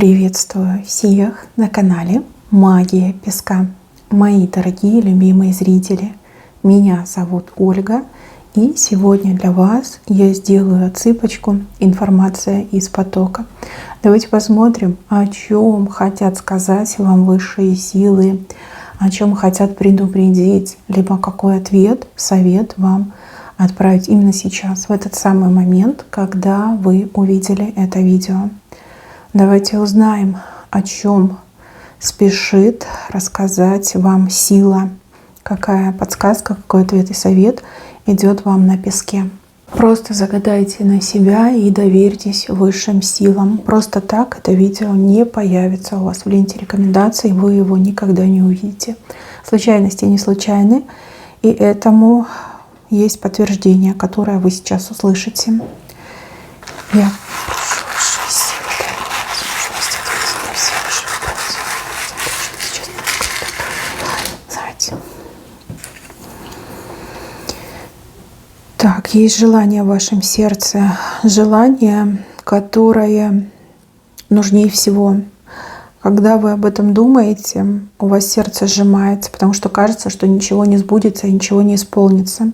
Приветствую всех на канале Магия Песка. Мои дорогие любимые зрители, меня зовут Ольга, и сегодня для вас я сделаю отсыпочку «Информация из потока». Давайте посмотрим, о чем хотят сказать вам высшие силы, о чем хотят предупредить, либо какой ответ, совет вам отправить именно сейчас, в этот самый момент, когда вы увидели это видео. Давайте узнаем, о чем спешит рассказать вам сила, какая подсказка, какой ответ и совет идет вам на песке. Просто загадайте на себя и доверьтесь высшим силам. Просто так это видео не появится у вас в ленте рекомендаций, вы его никогда не увидите. Случайности не случайны, и этому есть подтверждение, которое вы сейчас услышите. Я Так, есть желание в вашем сердце, желание, которое нужнее всего. Когда вы об этом думаете, у вас сердце сжимается, потому что кажется, что ничего не сбудется, ничего не исполнится.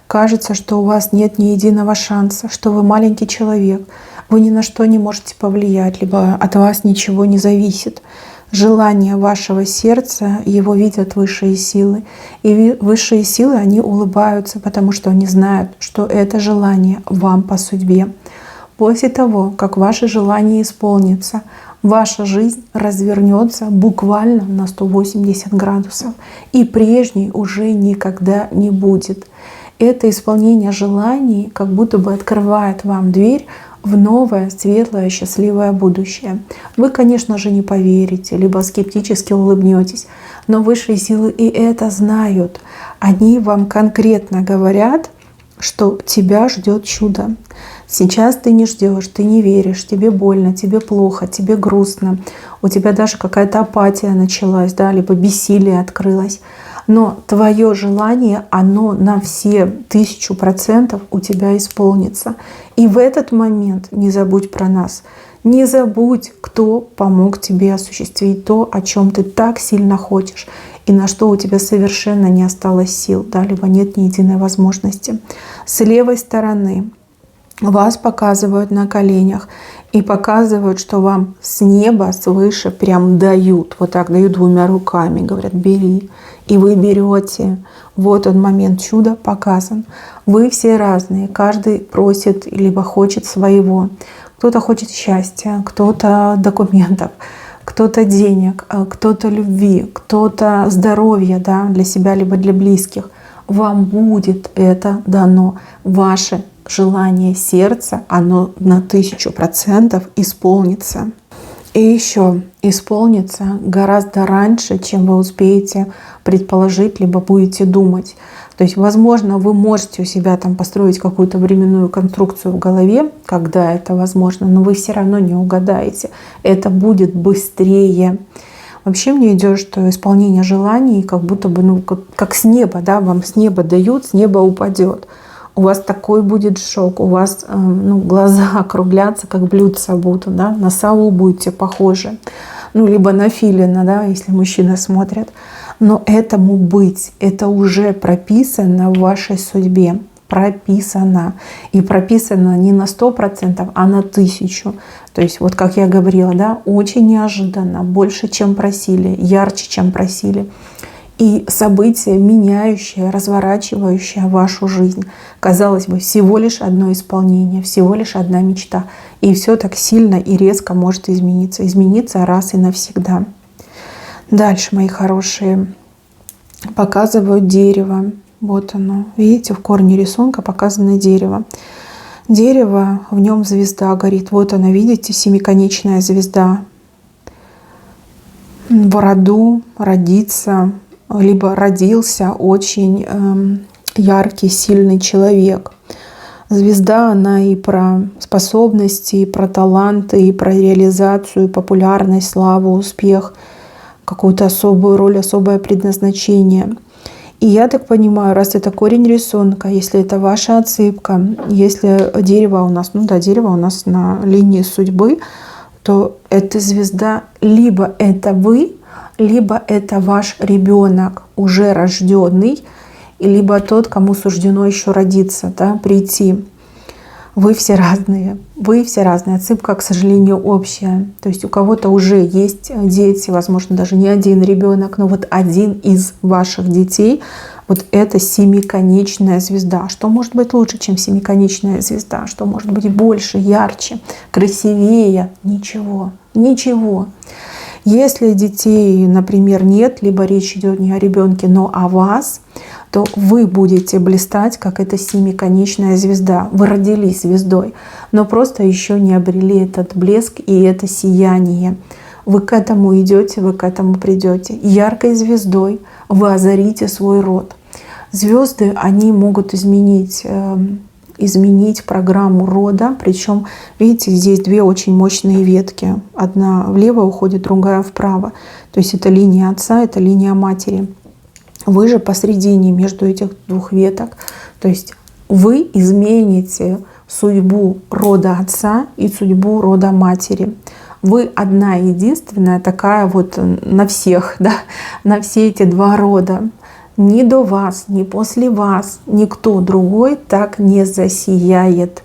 Кажется, что у вас нет ни единого шанса, что вы маленький человек, вы ни на что не можете повлиять, либо от вас ничего не зависит. Желание вашего сердца, его видят высшие силы. И высшие силы, они улыбаются, потому что они знают, что это желание вам по судьбе. После того, как ваше желание исполнится, ваша жизнь развернется буквально на 180 градусов. И прежней уже никогда не будет. Это исполнение желаний как будто бы открывает вам дверь в новое, светлое, счастливое будущее. Вы, конечно же, не поверите, либо скептически улыбнетесь, но высшие силы и это знают. Они вам конкретно говорят, что тебя ждет чудо. Сейчас ты не ждешь, ты не веришь, тебе больно, тебе плохо, тебе грустно, у тебя даже какая-то апатия началась, да, либо бессилие открылось. Но твое желание, оно на все 1000% у тебя исполнится. И в этот момент не забудь про нас. Не забудь, кто помог тебе осуществить то, о чем ты так сильно хочешь, и на что у тебя совершенно не осталось сил, да, либо нет ни единой возможности. С левой стороны вас показывают на коленях и показывают, что вам с неба, свыше прям дают, вот так дают двумя руками, говорят, бери. И вы берете. Вот он, момент чуда показан. Вы все разные, каждый просит либо хочет своего. Кто-то хочет счастья, кто-то документов, кто-то денег, кто-то любви, кто-то здоровья, да, для себя либо для близких. Вам будет это дано. Ваше желание сердца, оно на 1000% исполнится. И еще исполнится гораздо раньше, чем вы успеете предположить, либо будете думать. То есть, возможно, вы можете у себя там построить какую-то временную конструкцию в голове, когда это возможно, но вы все равно не угадаете. Это будет быстрее. Вообще мне идет, что исполнение желаний как будто бы, как с неба, да, вам с неба дают, с неба упадет. У вас такой будет шок, у вас глаза округлятся, как блюдца будут, да, на сову будете похожи, либо на филина, да, если мужчины смотрят. Но этому быть, это уже прописано в вашей судьбе, прописано. И прописано не на 100%, а на 1000%. То есть, вот как я говорила, да, очень неожиданно, больше, чем просили, ярче, чем просили. И событие, меняющее, разворачивающее вашу жизнь. Казалось бы, всего лишь одно исполнение, всего лишь одна мечта. И все так сильно и резко может измениться. Измениться раз и навсегда. Дальше, мои хорошие, показывают дерево. Вот оно. Видите, в корне рисунка показано дерево. Дерево, в нем звезда горит. Вот она, видите, семиконечная звезда. В роду родится, либо родился очень яркий, сильный человек. Звезда, она и про способности, и про таланты, и про реализацию, популярность, славу, успех, какую-то особую роль, особое предназначение. И я так понимаю, раз это корень рисунка, если это ваша отсыпка, если дерево у нас, дерево у нас на линии судьбы, то эта звезда либо это вы, либо это ваш ребенок, уже рожденный, либо тот, кому суждено еще родиться, да, прийти. Вы все разные, вы все разные. Отсыпка, к сожалению, общая. То есть у кого-то уже есть дети, возможно, даже не один ребенок, но вот один из ваших детей, вот это семиконечная звезда. Что может быть лучше, чем семиконечная звезда? Что может быть больше, ярче, красивее? Ничего, ничего. Если детей, например, нет, либо речь идет не о ребенке, но о вас, то вы будете блистать, как эта семиконечная звезда. Вы родились звездой, но просто еще не обрели этот блеск и это сияние. Вы к этому идете, вы к этому придете. Яркой звездой вы озарите свой род. Звезды, они могут изменить программу рода. Причем, видите, здесь две очень мощные ветки. Одна влево уходит, другая вправо. То есть это линия отца, это линия матери. Вы же посредине между этих двух веток. То есть вы измените судьбу рода отца и судьбу рода матери. Вы одна единственная такая вот на всех, да, на все эти два рода. Ни до вас, ни после вас никто другой так не засияет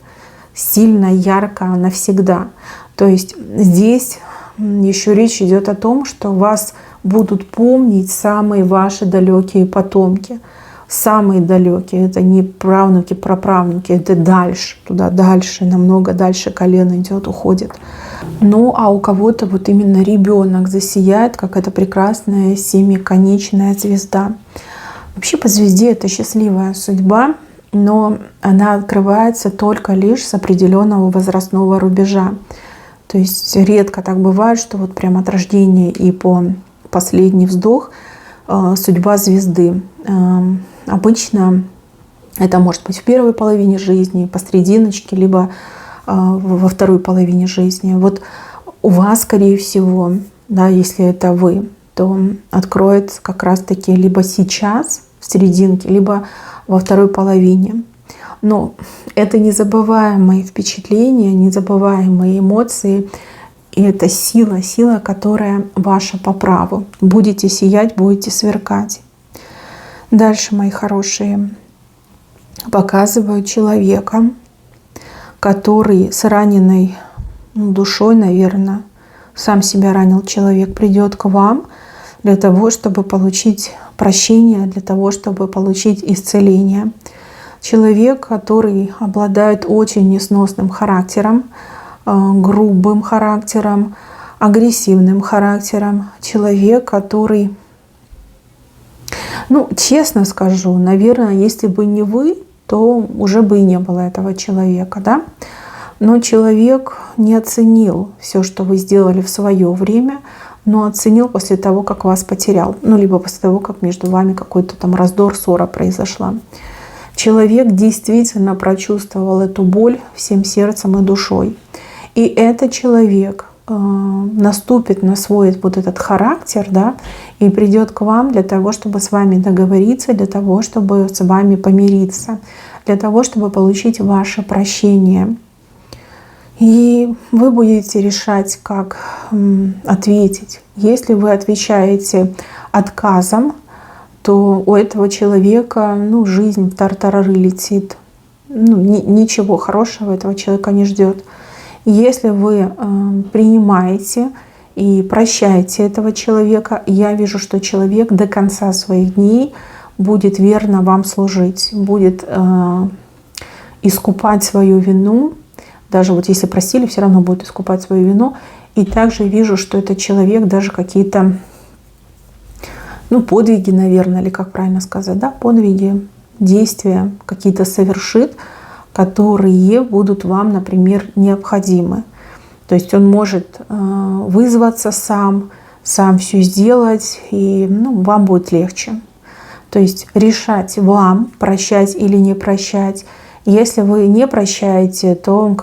сильно, ярко, навсегда. То есть здесь еще речь идет о том, что вас будут помнить самые ваши далекие потомки. Самые далекие, это не правнуки, праправнуки, это дальше, туда дальше, намного дальше колено идет, уходит. Ну а у кого-то вот именно ребенок засияет, как эта прекрасная семиконечная звезда. Вообще по звезде это счастливая судьба, но она открывается только лишь с определенного возрастного рубежа. То есть редко так бывает, что вот прямо от рождения и по последний вздох судьба звезды. Обычно это может быть в первой половине жизни, посрединочке, либо во второй половине жизни. Вот у вас, скорее всего, да, если это вы, то откроется как раз-таки либо сейчас, в серединке, либо во второй половине. Но это незабываемые впечатления, незабываемые эмоции. И это сила, которая ваша по праву. Будете сиять, будете сверкать. Дальше, мои хорошие, показываю человека, который с раненой душой, наверное, сам себя ранил человек, придет к вам для того, чтобы получить прощение, для того, чтобы получить исцеление. Человек, который обладает очень несносным характером, грубым характером, агрессивным характером. Человек, который, честно скажу, наверное, если бы не вы, то уже бы и не было этого человека, да? Но человек не оценил все, что вы сделали в свое время, но оценил после того, как вас потерял. Либо после того, как между вами какой-то там раздор, ссора произошла. Человек действительно прочувствовал эту боль всем сердцем и душой. И этот человек наступит на свой вот этот характер, да, и придет к вам для того, чтобы с вами договориться, для того, чтобы с вами помириться, для того, чтобы получить ваше прощение. И вы будете решать, как ответить. Если вы отвечаете отказом, то у этого человека жизнь в тартарары летит. Ничего хорошего этого человека не ждет. Если вы принимаете и прощаете этого человека, я вижу, что человек до конца своих дней будет верно вам служить, будет искупать свою вину. Даже вот если просили, все равно будет искупать свою вину. И также вижу, что этот человек даже какие-то подвиги, наверное, или как правильно сказать, да, подвиги, действия какие-то совершит, которые будут вам, например, необходимы. То есть он может вызваться сам все сделать, и вам будет легче. То есть решать вам, прощать или не прощать. Если вы не прощаете, то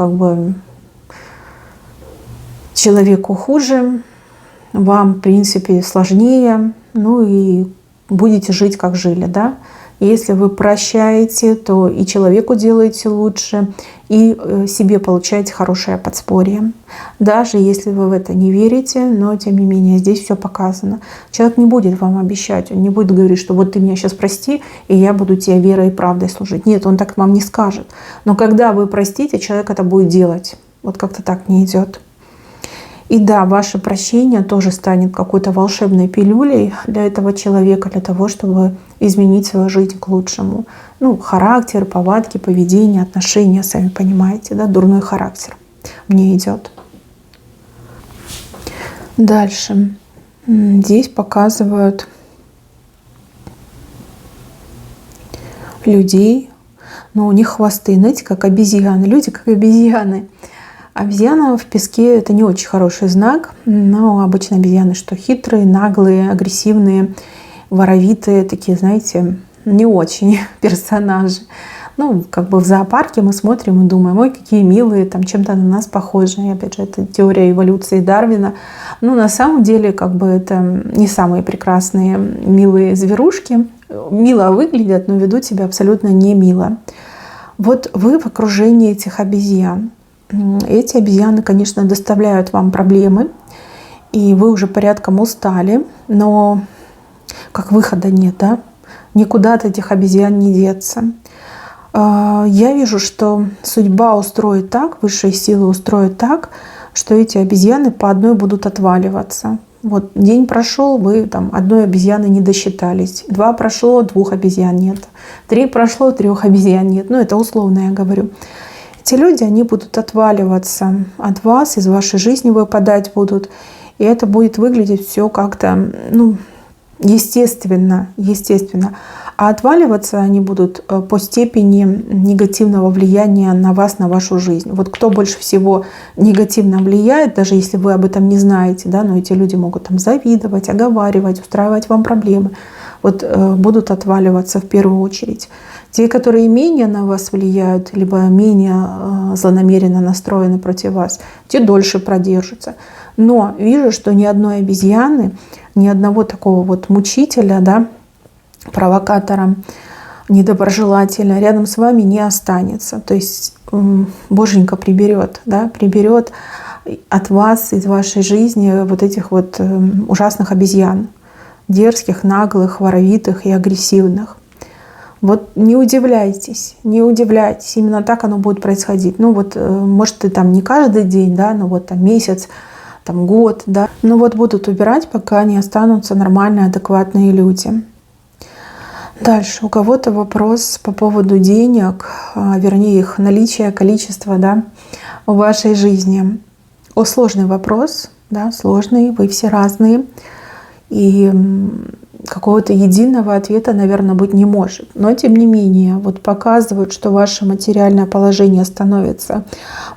человеку хуже, вам, в принципе, сложнее, и будете жить, как жили, да. Если вы прощаете, то и человеку делаете лучше, и себе получаете хорошее подспорье. Даже если вы в это не верите, но тем не менее здесь все показано. Человек не будет вам обещать, он не будет говорить, что вот ты меня сейчас прости, и я буду тебе верой и правдой служить. Нет, он так вам не скажет. Но когда вы простите, человек это будет делать. Вот как-то так не идет. И да, ваше прощение тоже станет какой-то волшебной пилюлей для этого человека, для того, чтобы изменить свою жизнь к лучшему. Ну, характер, повадки, поведение, отношения, сами понимаете, да, дурной характер мне идет. Дальше. Здесь показывают людей, но у них хвосты, знаете, как обезьяны. Люди как обезьяны. Обезьяна в песке — это не очень хороший знак, но обычно обезьяны что хитрые, наглые, агрессивные, воровитые, такие, знаете, не очень персонажи. Ну, как бы в зоопарке мы смотрим и думаем, ой, какие милые, там чем-то на нас похожи. И опять же, это теория эволюции Дарвина. Но на самом деле, как бы это не самые прекрасные, милые зверушки. Мило выглядят, но ведут себя абсолютно не мило. Вот вы в окружении этих обезьян. Эти обезьяны, конечно, доставляют вам проблемы, и вы уже порядком устали, но как выхода нет, да? Никуда от этих обезьян не деться. Я вижу, что судьба устроит так, высшие силы устроят так, что эти обезьяны по одной будут отваливаться. Вот день прошел, вы там одной обезьяны не досчитались. 2 прошло, 2 обезьян нет. 3 прошло, 3 обезьян нет. Ну, это условно я говорю. Эти люди, они будут отваливаться от вас, из вашей жизни выпадать будут. И это будет выглядеть все как-то, ну, естественно. А отваливаться они будут по степени негативного влияния на вас, на вашу жизнь. Вот кто больше всего негативно влияет, даже если вы об этом не знаете, да, но эти люди могут там завидовать, оговаривать, устраивать вам проблемы. Вот будут отваливаться в первую очередь. Те, которые менее на вас влияют, либо менее злонамеренно настроены против вас, те дольше продержатся. Но вижу, что ни одной обезьяны, ни одного такого вот мучителя, да, провокатора, недоброжелателя рядом с вами не останется. То есть Боженька приберет, да, приберет от вас, из вашей жизни вот этих вот ужасных обезьян. Дерзких, наглых, воровитых и агрессивных. Вот не удивляйтесь, именно так оно будет происходить. Ну вот, может, и там не каждый день, да, но вот там месяц, там год, да. Но вот будут убирать, пока не останутся нормальные, адекватные люди. Дальше у кого-то вопрос по поводу денег, вернее их наличия, количества, да, в вашей жизни. Сложный вопрос, да, сложный, вы все разные. И какого-то единого ответа, наверное, быть не может. Но, тем не менее, вот показывают, что ваше материальное положение становится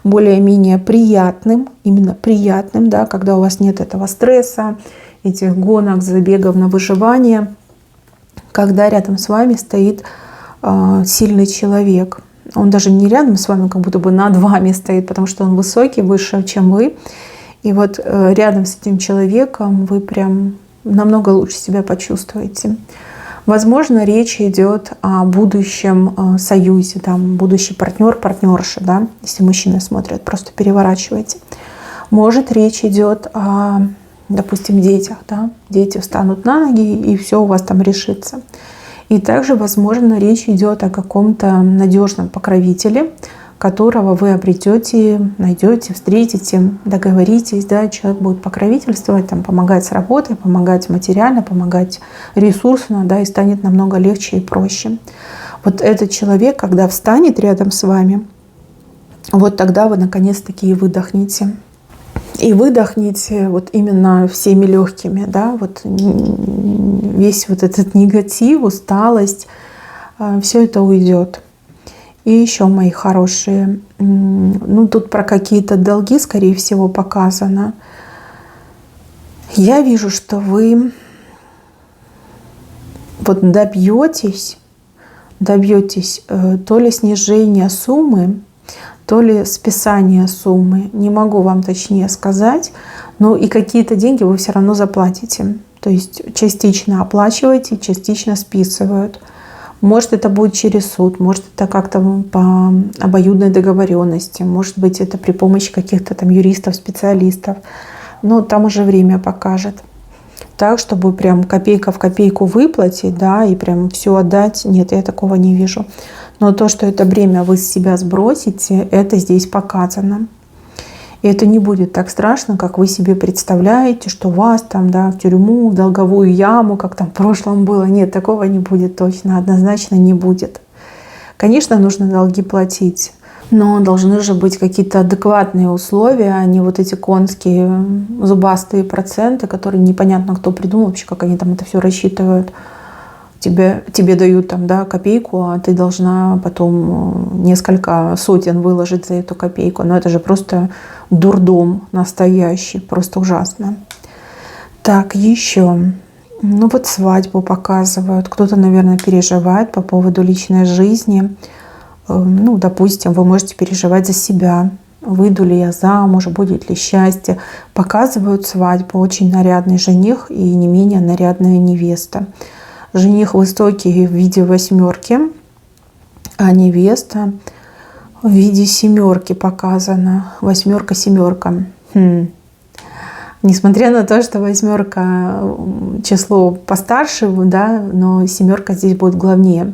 более-менее приятным, именно приятным, да, когда у вас нет этого стресса, этих гонок, забегов на выживание, когда рядом с вами стоит сильный человек. Он даже не рядом с вами, как будто бы над вами стоит, потому что он высокий, выше, чем вы. И вот рядом с этим человеком вы прям намного лучше себя почувствуете. Возможно, речь идет о будущем союзе, там, будущий партнер, партнерша, да, если мужчины смотрят, просто переворачивайте. Может, речь идет о, допустим, детях, да, дети встанут на ноги, и все у вас там решится. И также, возможно, речь идет о каком-то надежном покровителе, которого вы обретете, найдете, встретите, договоритесь, да, человек будет покровительствовать, там, помогать с работой, помогать материально, помогать ресурсно, да, и станет намного легче и проще. Вот этот человек, когда встанет рядом с вами, вот тогда вы наконец-таки и выдохнете. И выдохните вот именно всеми легкими, да, вот весь вот этот негатив, усталость, все это уйдет. И еще, мои хорошие, ну тут про какие-то долги, скорее всего, показано. Я вижу, что вы вот добьетесь то ли снижения суммы, то ли списания суммы. Не могу вам точнее сказать, но и какие-то деньги вы все равно заплатите. То есть частично оплачиваете, частично списывают. Может, это будет через суд, может, это как-то по обоюдной договоренности, может быть, это при помощи каких-то там юристов, специалистов. Но там уже время покажет. Так, чтобы прям копейка в копейку выплатить, да, и прям все отдать, нет, я такого не вижу. Но то, что это бремя вы с себя сбросите, это здесь показано. И это не будет так страшно, как вы себе представляете, что вас там, да, в тюрьму, в долговую яму, как там в прошлом было. Нет, такого не будет точно, однозначно не будет. Конечно, нужно долги платить, но должны же быть какие-то адекватные условия, а не вот эти конские зубастые проценты, которые непонятно кто придумал вообще, как они там это все рассчитывают. Тебе дают там, да, копейку, а ты должна потом несколько сотен выложить за эту копейку. Но это же просто дурдом настоящий, просто ужасно. Так, еще. Ну вот свадьбу показывают. Кто-то, наверное, переживает по поводу личной жизни. Ну, допустим, вы можете переживать за себя. Выйду ли я замуж, будет ли счастье. Показывают свадьбу. Очень нарядный жених и не менее нарядная невеста. Жених высокий в виде 8, а невеста в виде 7 показана. 8, 7. Несмотря на то, что 8 число постарше, да, но 7 здесь будет главнее.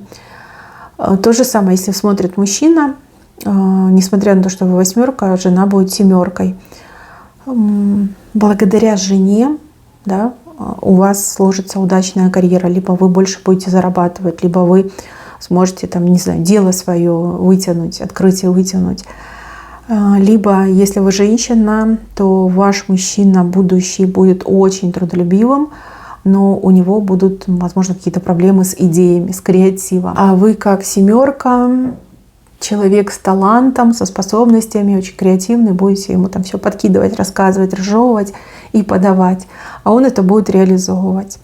То же самое, если смотрит мужчина, несмотря на то, что вы 8, жена будет 7. Благодаря жене, да, у вас сложится удачная карьера, либо вы больше будете зарабатывать, либо вы сможете там, не знаю, дело свое вытянуть, открытие вытянуть. Либо, если вы женщина, то ваш мужчина будущий будет очень трудолюбивым, но у него будут, возможно, какие-то проблемы с идеями, с креативом. А вы как 7, человек с талантом, со способностями, очень креативный, будете ему там все подкидывать, рассказывать, разжевывать и подавать. А он это будет реализовывать.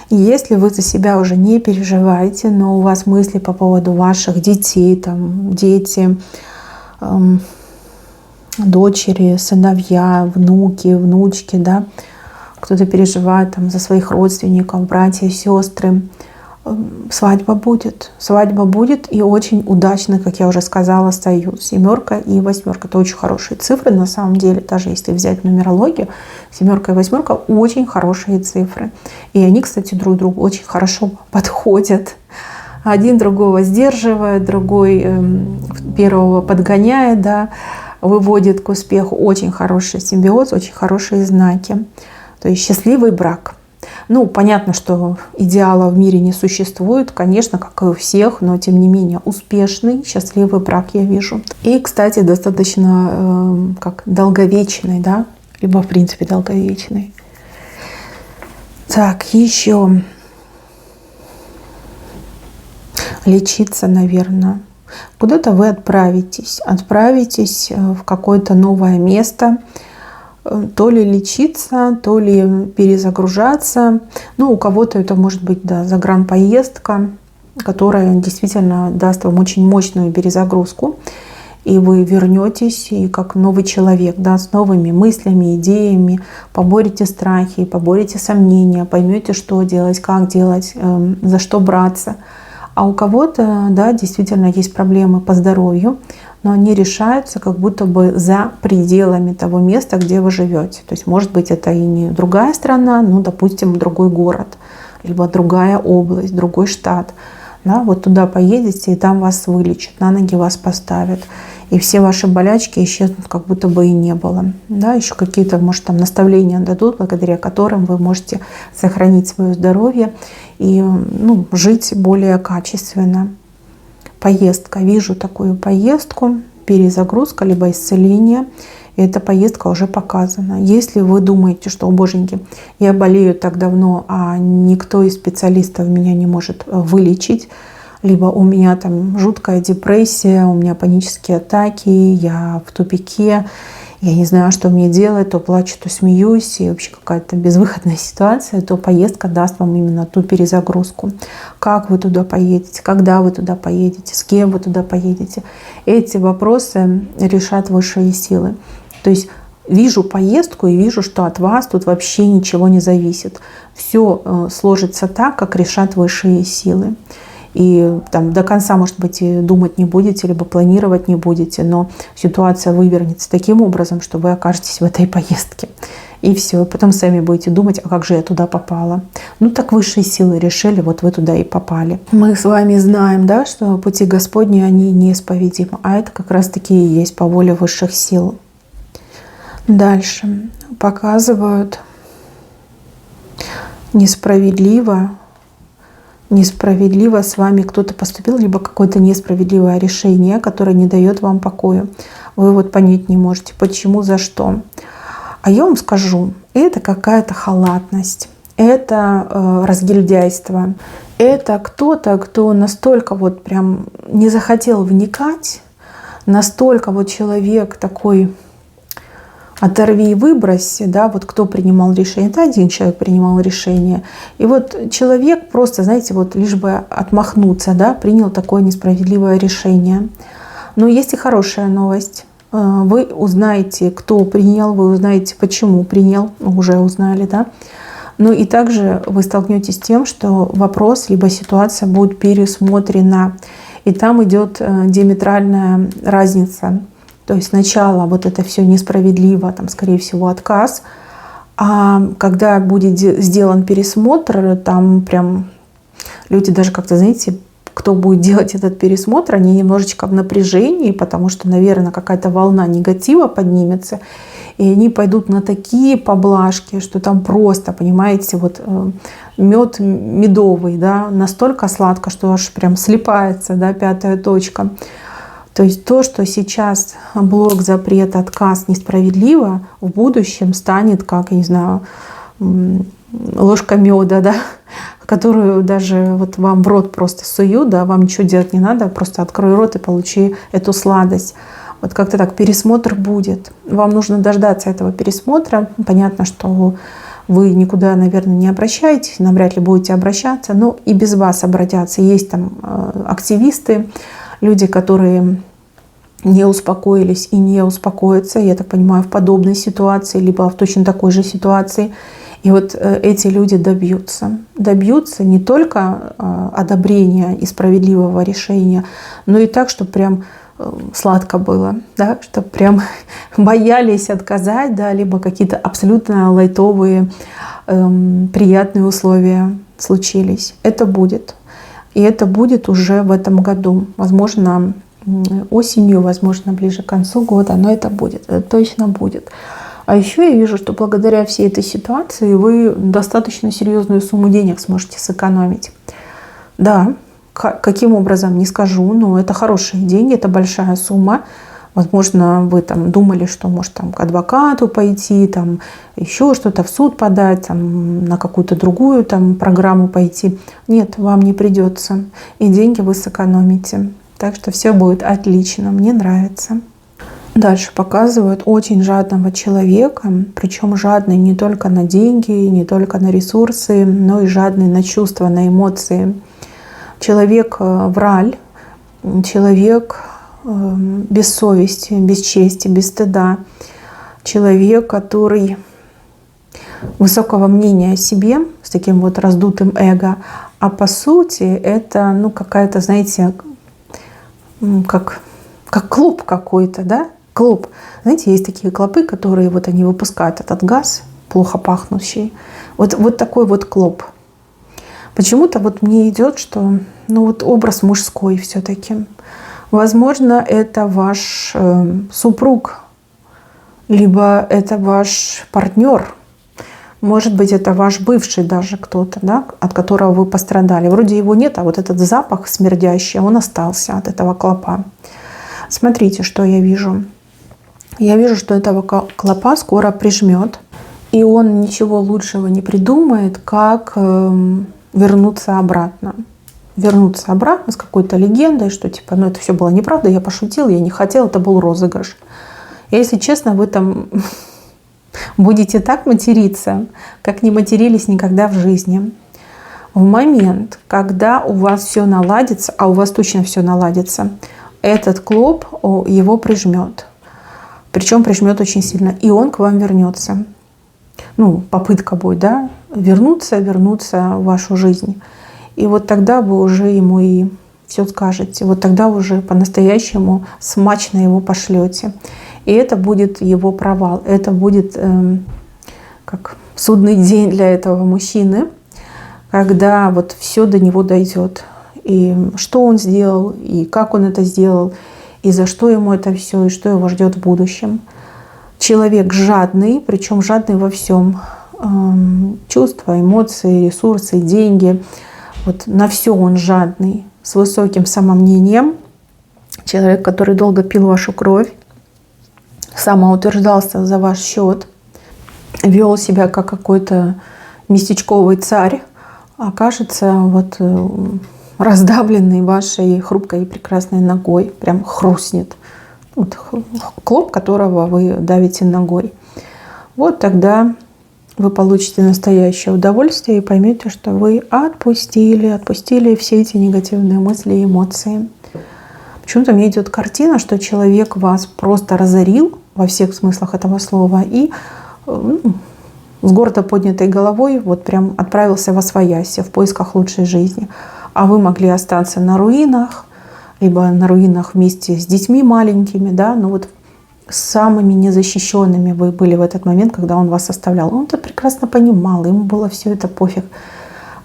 И если вы за себя уже не переживаете, но у вас мысли по поводу ваших детей, там, дети, дочери, сыновья, внуки, внучки, да, кто-то переживает там за своих родственников, братья, сестры, свадьба будет и очень удачно, как я уже сказала, союз 7 и 8. Это очень хорошие цифры на самом деле, даже если взять нумерологию, 7 и 8 очень хорошие цифры. И они, кстати, друг другу очень хорошо подходят. Один другого сдерживает, другой первого подгоняет, да, выводит к успеху. Очень хороший симбиоз, очень хорошие знаки. То есть счастливый брак. Ну, понятно, что идеала в мире не существует, конечно, как и у всех, но тем не менее успешный, счастливый брак я вижу. И, кстати, достаточно как долговечный, да, либо в принципе долговечный. Так, еще лечиться, наверное. Куда-то вы отправитесь в какое-то новое место, то ли лечиться, то ли перезагружаться. Ну, у кого-то это может быть, да, загранпоездка, которая действительно даст вам очень мощную перезагрузку. И вы вернетесь и как новый человек, да, с новыми мыслями, идеями, поборете страхи, поборете сомнения, поймете, что делать, как делать, за что браться. А у кого-то, да, действительно есть проблемы по здоровью, но они решаются как будто бы за пределами того места, где вы живете. То есть, может быть, это и не другая страна, но, допустим, другой город, либо другая область, другой штат. Да, вот туда поедете, и там вас вылечат, на ноги вас поставят. И все ваши болячки исчезнут, как будто бы и не было. Да, еще какие-то, может, там наставления дадут, благодаря которым вы можете сохранить свое здоровье и, ну, жить более качественно. Поездка. Вижу такую поездку, перезагрузка, либо исцеление. И эта поездка уже показана. Если вы думаете, что, о боженьки, я болею так давно, а никто из специалистов меня не может вылечить, либо у меня там жуткая депрессия, у меня панические атаки, я в тупике, я не знаю, что мне делать, то плачу, то смеюсь, и вообще какая-то безвыходная ситуация, то поездка даст вам именно ту перезагрузку. Как вы туда поедете, когда вы туда поедете, с кем вы туда поедете. Эти вопросы решат высшие силы. То есть вижу поездку и вижу, что от вас тут вообще ничего не зависит. Все сложится так, как решат высшие силы. И там до конца, может быть, и думать не будете, либо планировать не будете, но ситуация вывернется таким образом, что вы окажетесь в этой поездке. И все. Потом сами будете думать, а как же я туда попала? Ну так высшие силы решили, вот вы туда и попали. Мы с вами знаем, да, что пути Господни, они неисповедимы. А это как раз-таки и есть по воле высших сил. Дальше. Показывают несправедливо с вами кто-то поступил, либо какое-то несправедливое решение, которое не дает вам покоя. Вы вот понять не можете, почему, за что. А я вам скажу, это какая-то халатность, это разгильдяйство, это кто-то, кто настолько вот прям не захотел вникать, настолько вот человек такой оторви и выбрось, да, вот кто принимал решение, это один человек принимал решение. И вот человек просто, знаете, вот лишь бы отмахнуться, да, принял такое несправедливое решение. Но есть и хорошая новость. Вы узнаете, кто принял, вы узнаете, почему принял, уже узнали, да. Ну и также вы столкнетесь с тем, что вопрос либо ситуация будет пересмотрена. И там идет диаметральная разница. То есть сначала вот это все несправедливо, там, скорее всего, отказ. А когда будет сделан пересмотр, там прям люди даже как-то, знаете, кто будет делать этот пересмотр, они немножечко в напряжении, потому что, наверное, какая-то волна негатива поднимется. И они пойдут на такие поблажки, что там просто, понимаете, вот мед медовый, да, настолько сладко, что аж прям слипается, да, пятая точка. То есть то, что сейчас блок, запрет, отказ несправедливо, в будущем станет, как, я не знаю, ложка меда, да, которую даже вот вам в рот просто суют, да, вам ничего делать не надо, просто открой рот и получи эту сладость. Вот как-то так пересмотр будет. Вам нужно дождаться этого пересмотра. Понятно, что вы никуда, наверное, не обращаетесь, навряд ли будете обращаться, но и без вас обратятся. Есть там активисты, люди, которые не успокоились и не успокоятся, я так понимаю, в подобной ситуации, либо в точно такой же ситуации. И вот эти люди добьются не только одобрения и справедливого решения, но и так, чтобы прям сладко было, да, чтобы прям боялись отказать, да, либо какие-то абсолютно лайтовые, приятные условия случились. Это будет. И это будет уже в этом году. Возможно, осенью, возможно, ближе к концу года, но это будет, это точно будет. А еще я вижу, что благодаря всей этой ситуации вы достаточно серьезную сумму денег сможете сэкономить. Да, каким образом, не скажу, но это хорошие деньги, это большая сумма. Возможно, вы там думали, что может там к адвокату пойти, там еще что-то в суд подать, там, на какую-то другую там программу пойти. Нет, вам не придется. И деньги вы сэкономите. Так что все будет отлично. Мне нравится. Дальше показывают очень жадного человека. Причем жадный не только на деньги, не только на ресурсы, но и жадный на чувства, на эмоции. Человек враль, человек без совести, без чести, без стыда. Человек, который высокого мнения о себе, с таким вот раздутым эго. А по сути это какая-то, знаете, как клоп какой-то, да? Клоп. Знаете, есть такие клопы, которые вот они выпускают этот газ, плохо пахнущий. Вот такой вот клоп. Почему-то вот мне идет, что вот образ мужской все-таки. Возможно, это ваш супруг, либо это ваш партнер. Может быть, это ваш бывший даже кто-то, да, от которого вы пострадали. Вроде его нет, а вот этот запах смердящий, он остался от этого клопа. Смотрите, что я вижу. Я вижу, что этого клопа скоро прижмет, и он ничего лучшего не придумает, как вернуться обратно. Вернуться обратно с какой-то легендой, что типа, это все было неправда, я пошутил, я не хотел, это был розыгрыш. И если честно, вы там будете так материться, как не матерились никогда в жизни. В момент, когда у вас все наладится, а у вас точно все наладится, этот клоп его прижмет. Причем прижмет очень сильно. И он к вам вернется. Попытка будет, да, вернуться в вашу жизнь. И вот тогда вы уже ему и все скажете. Вот тогда уже по-настоящему смачно его пошлете. И это будет его провал. Это будет как судный день для этого мужчины, когда вот все до него дойдет. И что он сделал, и как он это сделал, и за что ему это все, и что его ждет в будущем. Человек жадный, причем жадный во всем. Чувства, эмоции, ресурсы, деньги. Вот на все он жадный, с высоким самомнением. Человек, который долго пил вашу кровь, самоутверждался за ваш счет, вел себя как какой-то местечковый царь, окажется вот раздавленный вашей хрупкой и прекрасной ногой, прям хрустнет. Вот клоп, которого вы давите ногой. Вот тогда вы получите настоящее удовольствие и поймете, что вы отпустили все эти негативные мысли и эмоции. Почему-то мне идет картина, что человек вас просто разорил во всех смыслах этого слова и с гордо поднятой головой вот прям отправился восвояси в поисках лучшей жизни. А вы могли остаться на руинах, либо на руинах вместе с детьми маленькими, да, но вот самыми незащищенными вы были в этот момент, когда он вас оставлял. Он это прекрасно понимал, ему было все это пофиг.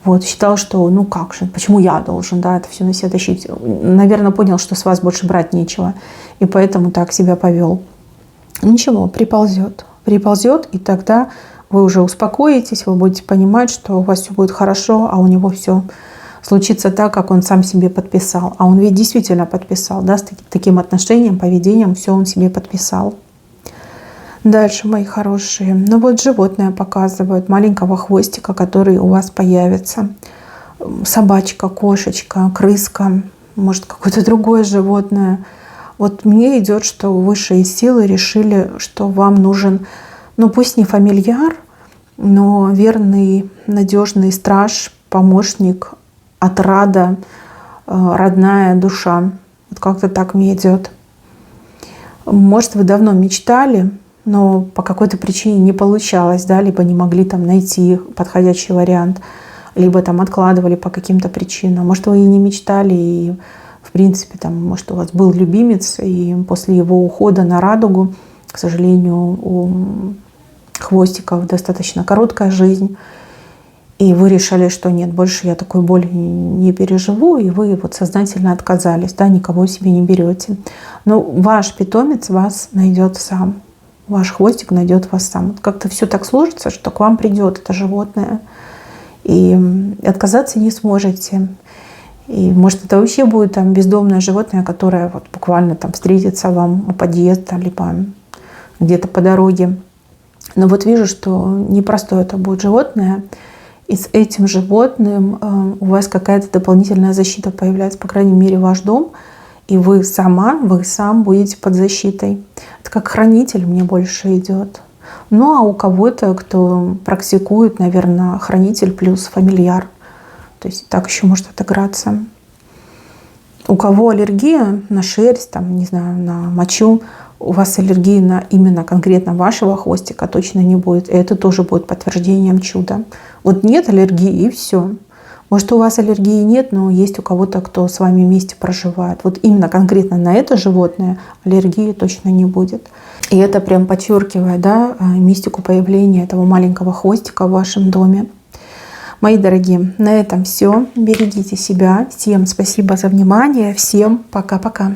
Вот, считал, что ну как же, почему я должен, да, это все на себя тащить. Наверное, понял, что с вас больше брать нечего, и поэтому так себя повел. Ничего, приползет, и тогда вы уже успокоитесь, вы будете понимать, что у вас все будет хорошо, а у него все случится так, как он сам себе подписал. А он ведь действительно подписал, да, с таким отношением, поведением, все он себе подписал. Дальше, мои хорошие. Ну вот животное показывают, маленького хвостика, который у вас появится. Собачка, кошечка, крыска, может какое-то другое животное. Вот мне идет, что высшие силы решили, что вам нужен, ну пусть не фамильяр, но верный, надежный страж, помощник, отрада, родная душа. Вот как-то так мне идет. Может, вы давно мечтали, но по какой-то причине не получалось, да, либо не могли там найти подходящий вариант, либо там откладывали по каким-то причинам. Может, вы и не мечтали, и в принципе, там, может, у вас был любимец, и после его ухода на радугу, к сожалению, у хвостиков достаточно короткая жизнь, и вы решили, что нет, больше я такой боли не переживу, и вы вот сознательно отказались, да, никого себе не берете. Но ваш питомец вас найдет сам, ваш хвостик найдет вас сам. Вот как-то все так сложится, что к вам придет это животное, и отказаться не сможете. И может, это вообще будет там бездомное животное, которое вот буквально там встретится вам у подъезда, либо где-то по дороге. Но вот вижу, что непростое это будет животное. И с этим животным у вас какая-то дополнительная защита появляется, по крайней мере, ваш дом, и вы сам будете под защитой. Это как хранитель мне больше идет. Ну а у кого-то, кто практикует, наверное, хранитель плюс фамильяр. То есть так еще может отыграться. У кого аллергия на шерсть, там, не знаю, на мочу, у вас аллергии на именно конкретно вашего хвостика точно не будет. И это тоже будет подтверждением чуда. Вот нет аллергии, и все. Может, у вас аллергии нет, но есть у кого-то, кто с вами вместе проживает. Вот именно конкретно на это животное аллергии точно не будет. И это прям подчеркивает, да, мистику появления этого маленького хвостика в вашем доме. Мои дорогие, на этом все. Берегите себя. Всем спасибо за внимание. Всем пока-пока.